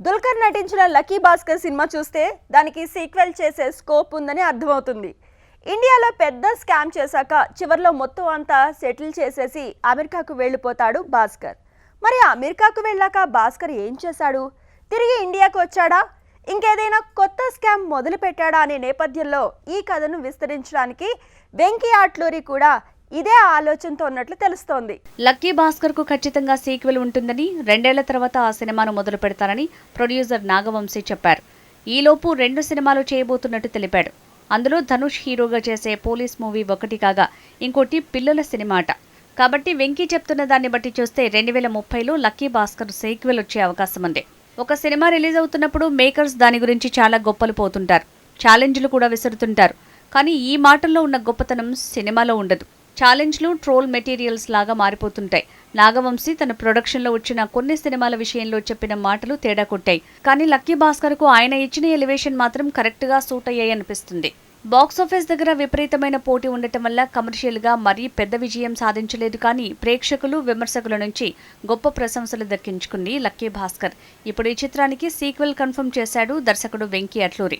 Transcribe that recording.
దుల్కర్ నటించిన lucky Bhaskar cinema చూస్తే దానికి సీక్వెల్ చేసే స్కోప్ ఉందని అర్థమవుతుంది. ఇండియాలో పెద్ద స్కామ్ చేశాక చివర్లో మొత్తం అంతా సెటిల్ చేసేసి అమెరికాకు వెళ్ళిపోతాడు భాస్కర్. మరి అమెరికాకు వెళ్ళాక భాస్కర్ ఏం చేశాడు? తిరిగి ఇండియాకు వచ్చాడా? ఇంకేదైనా కొత్త స్కామ్ మొదలు పెట్టాడా అనే నేపథ్యంలో ఈ కథను విస్తరించడానికి వెంకీ అట్లూరి కూడా ఇదే ఆలోచనతో ఉన్నట్లు తెలుస్తోంది. లక్కీ భాస్కర్ కు ఖచ్చితంగా సీక్వెల్ ఉంటుందని, 2 ఏళ్ల తర్వాత ఆ సినిమాను మొదలు పెడతారని ప్రొడ్యూసర్ నాగవంశీ చెప్పారు. ఈలోపు 2 సినిమాలు చేయబోతున్నట్టు తెలిపాడు. అందులో ధనుష్ హీరోగా చేసే పోలీస్ మూవీ ఒకటి కాగా ఇంకోటి పిల్లల సినిమా అట. కాబట్టి వెంకీ చెప్తున్న దాన్ని బట్టి చూస్తే 2030లో లక్కీ భాస్కర్ సీక్వెల్ వచ్చే అవకాశం ఉంది. ఒక సినిమా రిలీజ్ అవుతున్నప్పుడు మేకర్స్ దాని గురించి చాలా గొప్పలు పోతుంటారు, ఛాలెంజ్లు కూడా విసురుతుంటారు. కానీ ఈ మాటల్లో ఉన్న గొప్పతనం సినిమాలో ఉండదు. ఛాలెంజ్లు ట్రోల్ మెటీరియల్స్ లాగా మారిపోతుంటాయి. నాగవంశీ తన ప్రొడక్షన్లో వచ్చిన కొన్ని సినిమాల విషయంలో చెప్పిన మాటలు తేడా కొట్టాయి. కానీ లక్కీ భాస్కర్కు ఆయన ఇచ్చిన ఎలివేషన్ మాత్రం కరెక్ట్గా సూట్ అయ్యాయి అనిపిస్తుంది. బాక్సాఫీస్ దగ్గర విపరీతమైన పోటీ ఉండటం వల్ల కమర్షియల్గా మరీ పెద్ద విజయం సాధించలేదు. కానీ ప్రేక్షకులు, విమర్శకుల నుంచి గొప్ప ప్రశంసలు దక్కించుకుంది లక్కీ భాస్కర్. ఇప్పుడు ఈ చిత్రానికి సీక్వెల్ కన్ఫర్మ్ చేశాడు దర్శకుడు వెంకీ అట్లూరి.